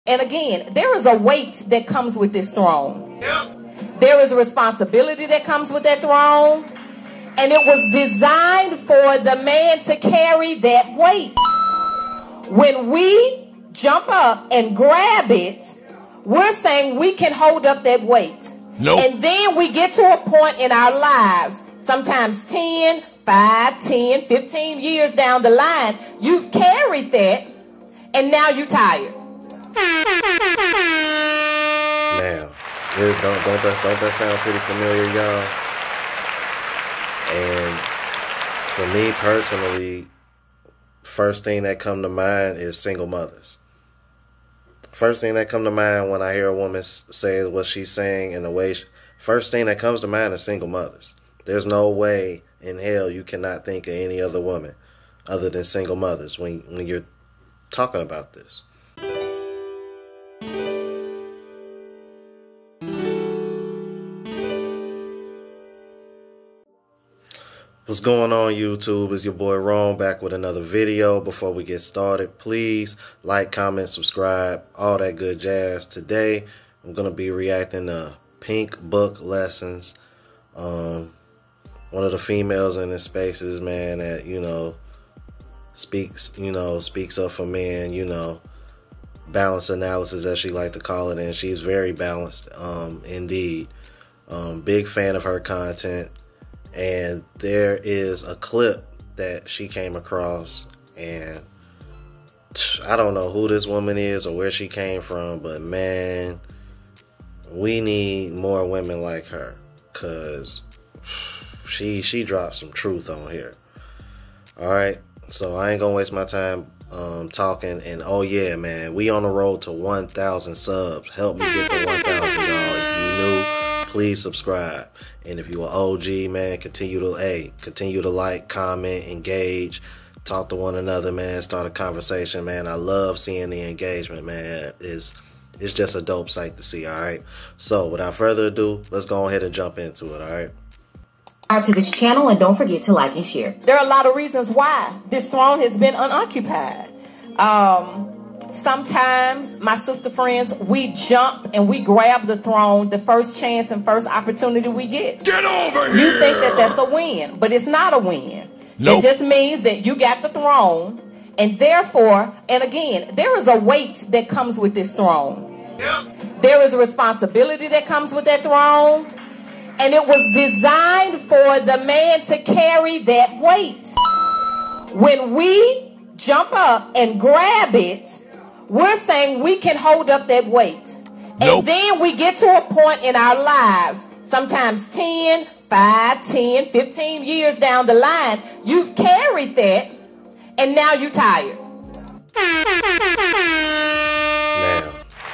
And again, there is a weight that comes with this throne. Yep. There is a responsibility that comes with that throne. And it was designed for the man to carry that weight. When we jump up and grab it, we're saying we can hold up that weight. Nope. And then we get to a point in our lives, sometimes 10, 5, 10, 15 years down the line, you've carried that, and now you're tired. Now, don't that sound pretty familiar, y'all? And for me personally, first thing that come to mind is single mothers. First thing that come to mind when I hear a woman say what she's saying and the way, first thing that comes to mind is single mothers. There's no way in hell you cannot think of any other woman other than single mothers when you're talking about this. What's going on, YouTube? It's your boy Ron back with another video. Before we get started, please like, comment, subscribe, all that good jazz. Today, I'm going to be reacting to Pink Book Lessons. One of the females in this spaces, man, that, speaks up for men, balance analysis, as she like to call it. And she's very balanced, indeed. Big fan of her content. And there is a clip that she came across, and I don't know who this woman is or where she came from, but man, we need more women like her, because she dropped some truth on here. Alright, so I ain't gonna waste my time talking. And oh yeah, man, we on the road to 1,000 subs. Help me get to 1,000, y'all. If you new, please subscribe. And if you're an OG, man, continue to like, comment, engage, talk to one another, man, start a conversation, man. I love seeing the engagement, man. It's just a dope sight to see, all right? So without further ado, let's go ahead and jump into it, all right? Subscribe to this channel and don't forget to like and share. There are a lot of reasons why this throne has been unoccupied. Sometimes, my sister friends, we jump and we grab the throne the first chance and first opportunity we get. Get over here! You think that that's a win, but it's not a win. Nope. It just means that you got the throne, and therefore, and again, there is a weight that comes with this throne. Yep. There is a responsibility that comes with that throne, and it was designed for the man to carry that weight. When we jump up and grab it, we're saying we can hold up that weight. Nope. And then we get to a point in our lives, sometimes 10, 5, 10, 15 years down the line, you've carried that, and now you're tired. Now,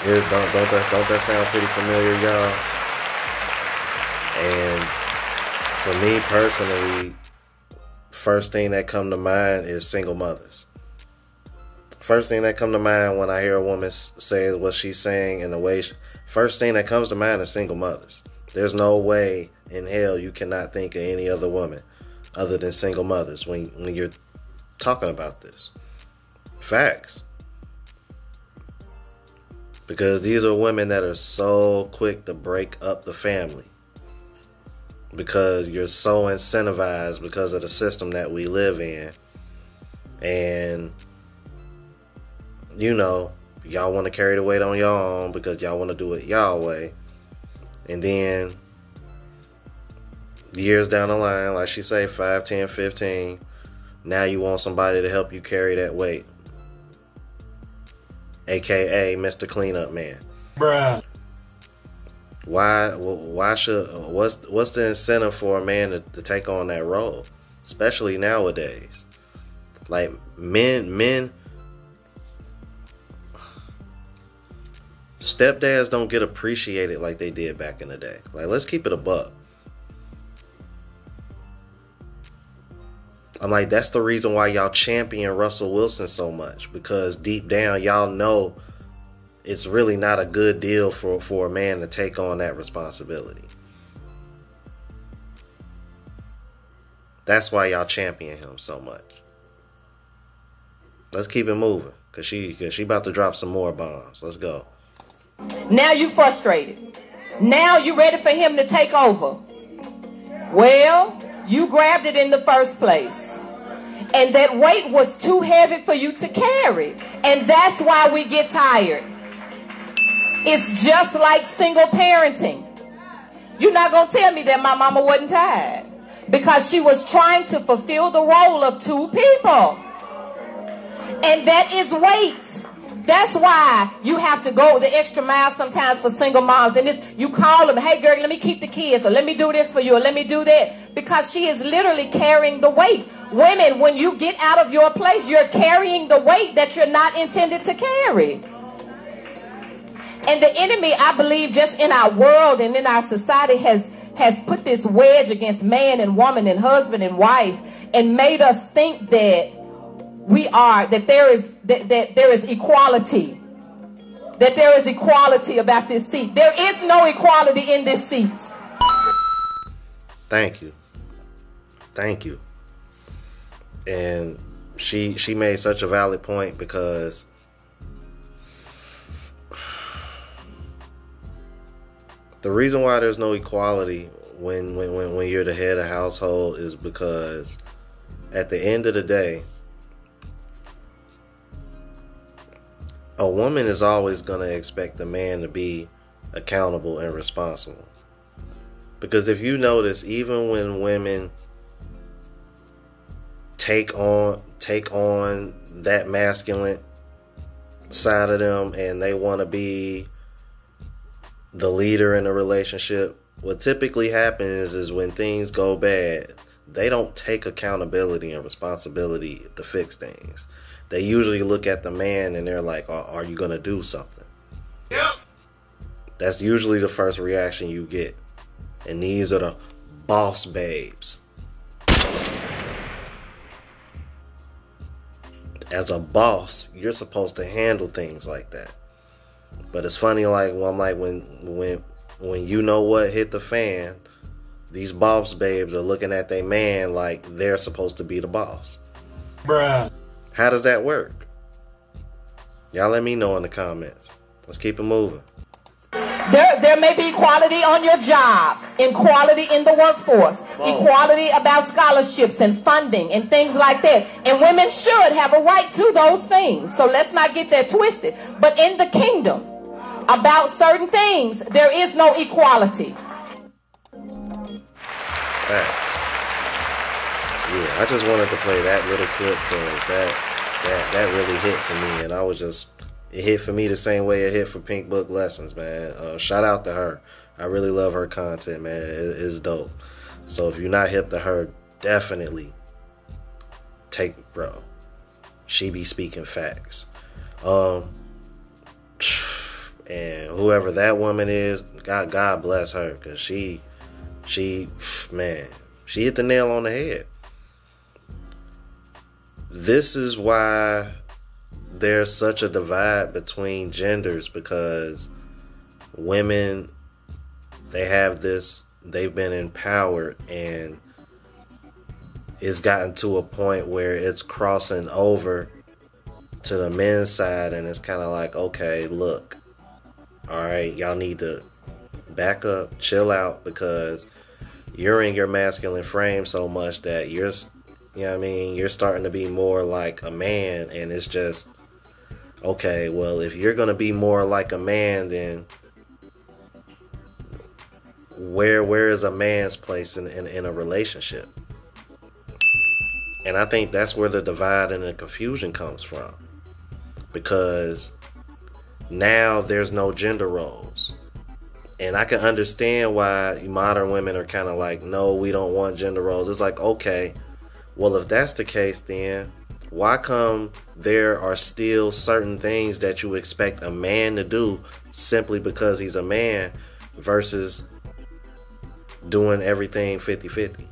don't that sound pretty familiar, y'all? And for me personally, first thing that come to mind is single mothers. First thing that come to mind when I hear a woman say what she's saying and the way, first thing that comes to mind is single mothers. There's no way in hell you cannot think of any other woman other than single mothers when you're talking about this. Facts. Because these are women that are so quick to break up the family. Because you're so incentivized because of the system that we live in. And y'all want to carry the weight on y'all own because y'all want to do it y'all way. And then years down the line, like she say, 5, 10, 15, now you want somebody to help you carry that weight. AKA Mr. Cleanup Man. Bruh. Why should, what's the incentive for a man to take on that role? Especially nowadays. Like men, stepdads don't get appreciated like they did back in the day. Like, let's keep it a buck. I'm like, that's the reason why y'all champion Russell Wilson so much. Because deep down, y'all know it's really not a good deal for a man to take on that responsibility. That's why y'all champion him so much. Let's keep it moving. Cause she about to drop some more bombs. Let's go. Now you frustrated. Now you ready for him to take over. Well, you grabbed it in the first place. And that weight was too heavy for you to carry. And that's why we get tired. It's just like single parenting. You're not going to tell me that my mama wasn't tired. Because she was trying to fulfill the role of two people. And that is weight. That's why you have to go the extra mile sometimes for single moms. And this, you call them, hey girl, let me keep the kids, or let me do this for you, or let me do that. Because she is literally carrying the weight. Women, when you get out of your place, you're carrying the weight that you're not intended to carry. And the enemy, I believe, just in our world and in our society has put this wedge against man and woman and husband and wife, and made us think that there is equality. That there is equality about this seat. There is no equality in this seat. Thank you. Thank you. And she made such a valid point, because the reason why there's no equality when you're the head of household is because at the end of the day, a woman is always going to expect the man to be accountable and responsible. Because if you notice, even when women take on that masculine side of them and they want to be the leader in a relationship, what typically happens is when things go bad, they don't take accountability and responsibility to fix things. They usually look at the man and they're like, are you going to do something? Yep. That's usually the first reaction you get. And these are the boss babes. As a boss, you're supposed to handle things like that. But it's funny, like, when you know what hit the fan, these boss babes are looking at their man like they're supposed to be the boss. Bruh. How does that work? Y'all let me know in the comments. Let's keep it moving. There may be equality on your job, equality in the workforce, equality about scholarships and funding and things like that. And women should have a right to those things. So let's not get that twisted. But in the kingdom, about certain things, there is no equality. Facts. Yeah, I just wanted to play that little clip because that really hit for me, and it hit for me the same way it hit for Pink Book Lessons, man. Shout out to her. I really love her content, man. It's dope. So if you're not hip to her, definitely bro. She be speaking facts. And whoever that woman is, God bless her, because she hit the nail on the head. This is why there's such a divide between genders, because women, they've been empowered, and it's gotten to a point where it's crossing over to the men's side, and it's kind of like, okay, look, all right, y'all need to back up, chill out, because you're in your masculine frame so much that you're starting to be more like a man, and it's just, okay, well, if you're going to be more like a man, then where is a man's place in a relationship? And I think that's where the divide and the confusion comes from. Because now there's no gender roles. And I can understand why modern women are kind of like, no, we don't want gender roles. It's like, okay, well, if that's the case, then why come there are still certain things that you expect a man to do simply because he's a man versus doing everything 50-50?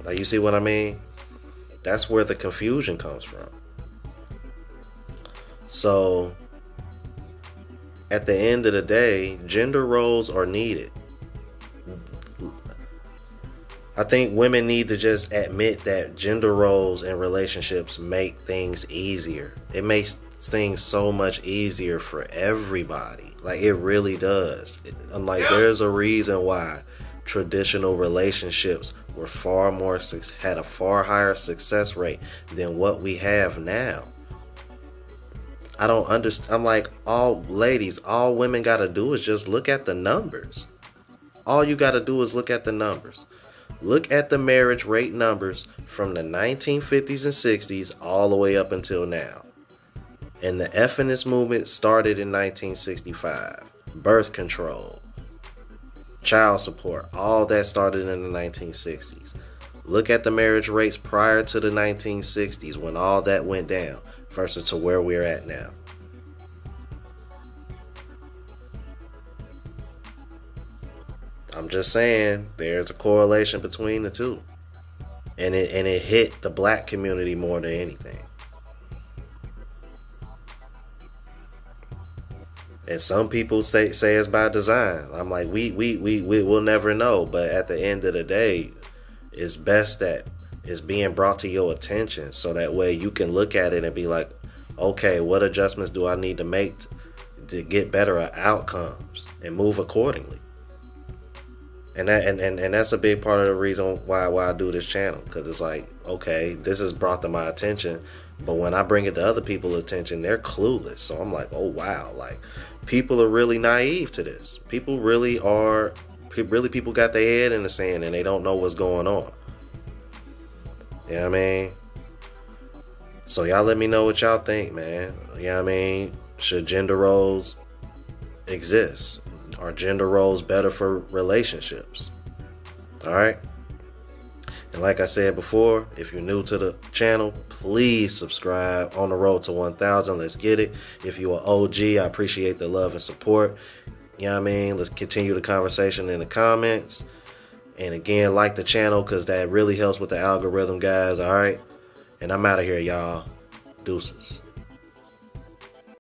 Like, you see what I mean? That's where the confusion comes from. So, at the end of the day, gender roles are needed. I think women need to just admit that gender roles in relationships make things easier. It makes things so much easier for everybody. Like, it really does. Like, there's a reason why traditional relationships were had a far higher success rate than what we have now. I don't understand. I'm like, all women got to do is just look at the numbers. All you got to do is look at the numbers. Look at the marriage rate numbers from the 1950s and 60s all the way up until now. And the feminist movement started in 1965. Birth control, child support, all that started in the 1960s. Look at the marriage rates prior to the 1960s when all that went down versus to where we're at now. I'm just saying, there's a correlation between the two. And it hit the black community more than anything. And some people say it's by design. I'm like, we'll never know. But at the end of the day, it's best that it's being brought to your attention, so that way you can look at it and be like, okay, what adjustments do I need to make to get better outcomes and move accordingly? And that's a big part of the reason why I do this channel, because it's like, okay, this is brought to my attention, but when I bring it to other people's attention, they're clueless. So I'm like, oh wow, like, people are really naive to this. People got their head in the sand and they don't know what's going on. You know what I mean? So y'all let me know what y'all think, man. You know what I mean? Should gender roles exist? Are gender roles better for relationships? Alright? And like I said before, if you're new to the channel, please subscribe. On the road to 1,000. Let's get it. If you're an OG, I appreciate the love and support. You know what I mean? Let's continue the conversation in the comments. And again, like the channel, because that really helps with the algorithm, guys. Alright? And I'm out of here, y'all. Deuces.